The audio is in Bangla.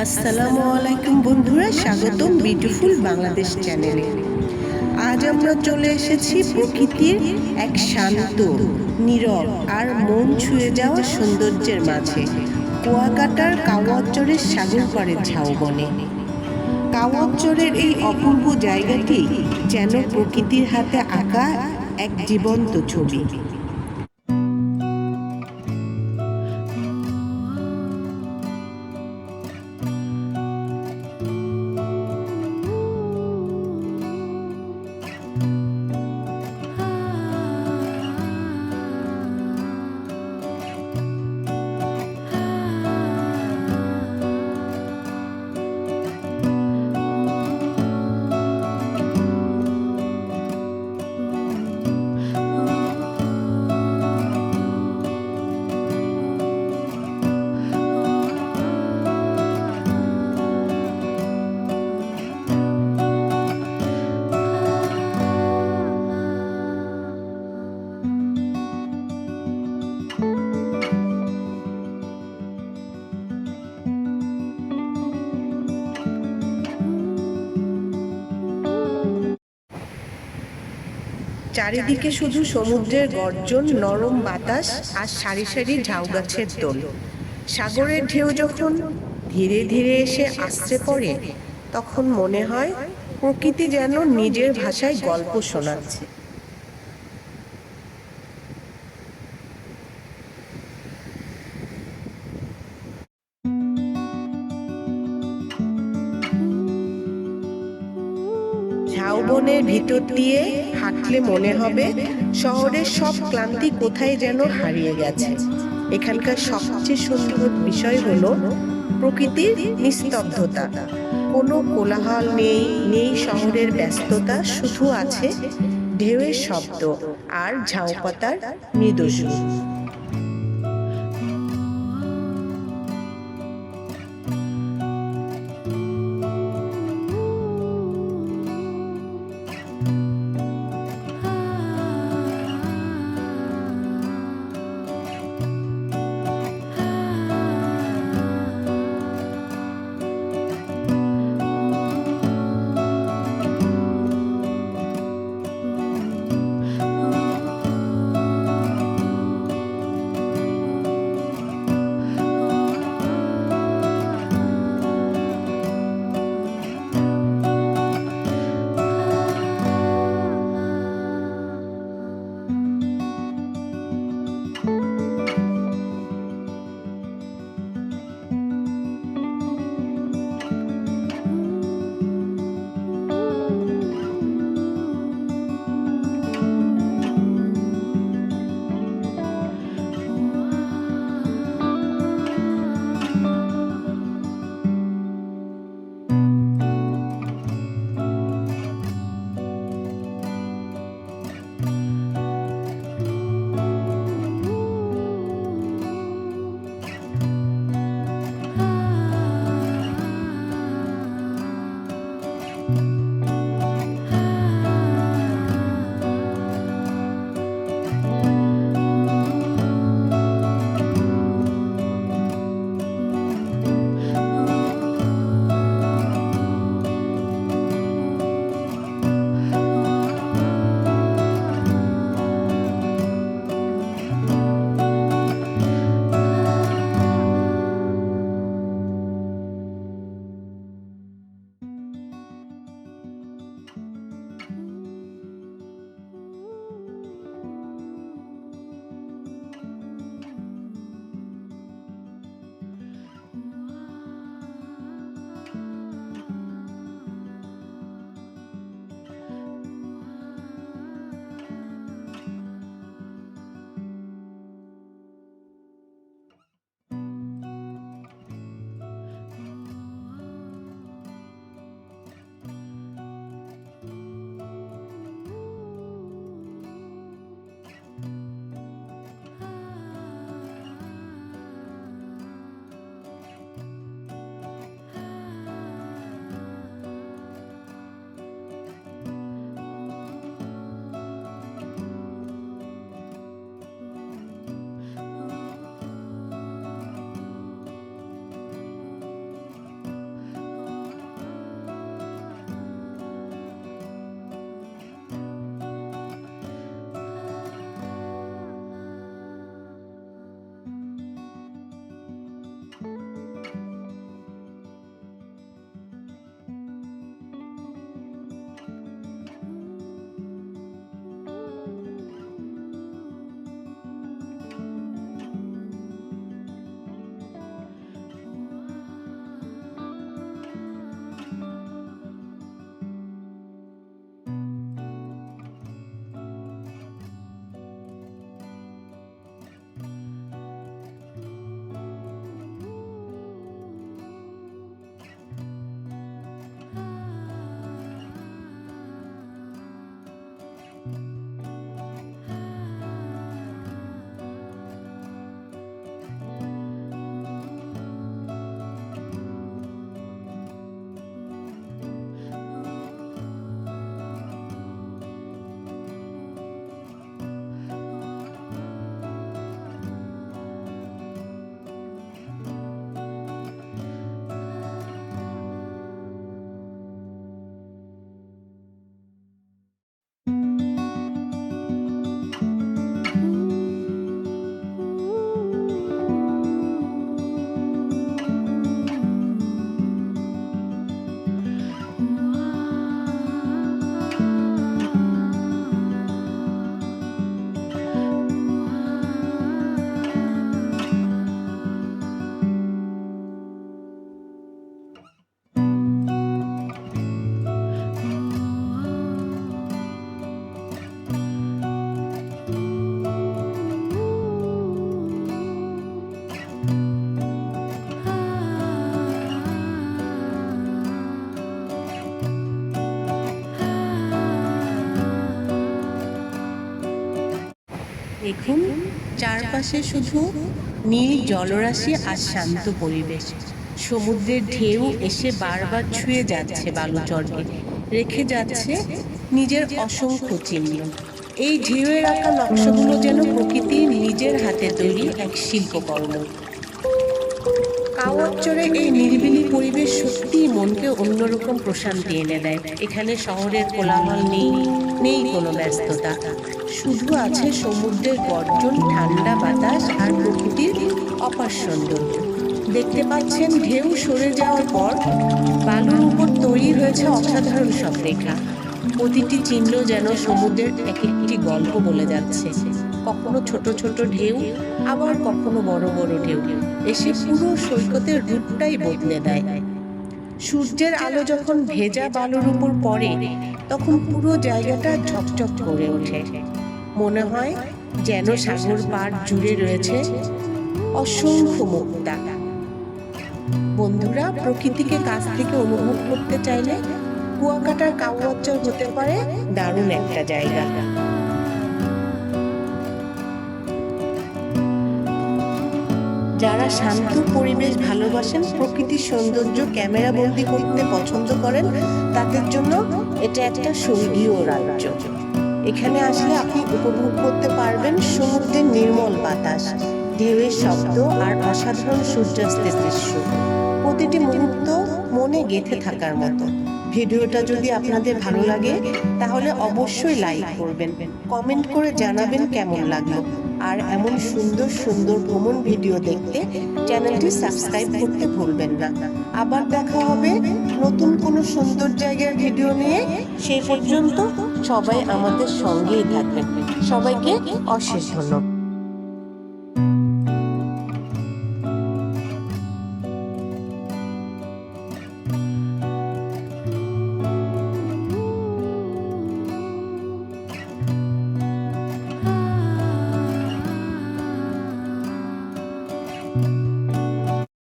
আসসালামু আলাইকুম বন্ধুরা, স্বাগতম বিউটিফুল বাংলাদেশ চ্যানেলে। আজ আমরা চলে এসেছি প্রকৃতির এক শান্ত, নীরব আর মন ছুঁয়ে যাওয়া সৌন্দর্যের মাঝে, কুয়াকাটার কাওয়াজ্জরের সাগর পাড়ের ঝাউবনে। কাওয়াজ্জরের এই অপূর্ব জায়গাটি যেন প্রকৃতির হাতে আঁকা এক জীবন্ত ছবি। চারিদিকে শুধু সমুদ্রের গর্জন, নরম বাতাস আর সারি সারি ঝাউ গাছের দোল। সাগরের ঢেউ যখন ধীরে ধীরে এসে আছড়ে পড়ে, তখন মনে হয় প্রকৃতি যেন নিজের ভাষায় গল্প শোনাচ্ছে। ঝাউবনের ভিতর দিয়ে হাঁটলে মনে হবে শহরের সব ক্লান্তি কোথায় যেন হারিয়ে গেছে। এখানকার সবচেয়ে সুন্দর বিষয় হলো প্রকৃতির নিস্তব্ধতা। কোনো কোলাহল নেই, নেই শহরের ব্যস্ততা, শুধু আছে ঢেউয়ের শব্দ আর ঝাউ পাতার মৃদু সুর। দেখুন, চারপাশে শুধু নীল জলরাশি আর শান্ত পরিবেশ। সমুদ্রের ঢেউ এসে বারবার ছুঁয়ে যাচ্ছে বালুচরকে, রেখে যাচ্ছে নিজের অসংখ্য চিহ্ন। এই ঢেউয়ের আঁকা নকশাগুলো যেন প্রকৃতির নিজের হাতে তৈরি এক শিল্পকর্ম। কাওয়াজ্জরে এই নিরিবিলি পরিবেশ সত্যিই মনকে অন্যরকম প্রশান্তি এনে দেয়। এখানে শহরের কোলাহল নেই, নেই কোনো ব্যস্ততা, শুধু আছে সমুদ্রের গর্জন, ঠান্ডা বাতাস আর প্রকৃতির অপার সৌন্দর্য। দেখতে পাচ্ছেন, ঢেউ সরে যাওয়ার পর বালুর উপর তৈরি হয়েছে অসাধারণ সব রেখা। প্রতিটি চিহ্ন যেন সমুদ্রের এক একটি গল্প বলে যাচ্ছে। কখনো ছোট ছোট ঢেউ, আবার কখনো বড় বড় ঢেউ এসে পুরো সৈকতের রূপটাই বদলে দেয়। সূর্যের আলো যখন ভেজা বালুর উপর পড়ে, তখন পুরো জায়গাটা ঝকঝক করে ওঠে। মনে হয় যেন সাগর পাড় জুড়ে রয়েছে অসংখ্য মুক্তা। বন্ধুরা, প্রকৃতিকে কাছ থেকে অনুভব করতে চাইলে কুয়াকাটার কাওয়াজ্জর হতে পারে দারুণ একটা জায়গা। যারা শান্ত পরিবেশ ভালোবাসেন, প্রকৃতির সৌন্দর্য ক্যামেরা বন্দি করতে পছন্দ করেন, তাদের জন্য এটা একটা স্বর্গীয় রাজ্য। এখানে আসলে আপনি উপভোগ করতে পারবেন সমুদ্রের নির্মল বাতাস, ঢেউয়ের শব্দ আর অসাধারণ সূর্যাস্তের দৃশ্য। প্রতিটি মুহূর্ত মনে গেঁথে থাকার মতো। ভিডিওটা যদি আপনাদের ভালো লাগে তাহলে অবশ্যই লাইক করবেন, কমেন্ট করে জানাবেন কেমন লাগলো। আর এমন সুন্দর সুন্দর ভ্রমণ ভিডিও দেখতে চ্যানেলটি সাবস্ক্রাইব করতে ভুলবেন না। আবার দেখা হবে নতুন কোনো সুন্দর জায়গার ভিডিও নিয়ে। সেই পর্যন্ত সবাই আমাদের সঙ্গেই থাকবেন। সবাইকে অশেষ ধন্যবাদ।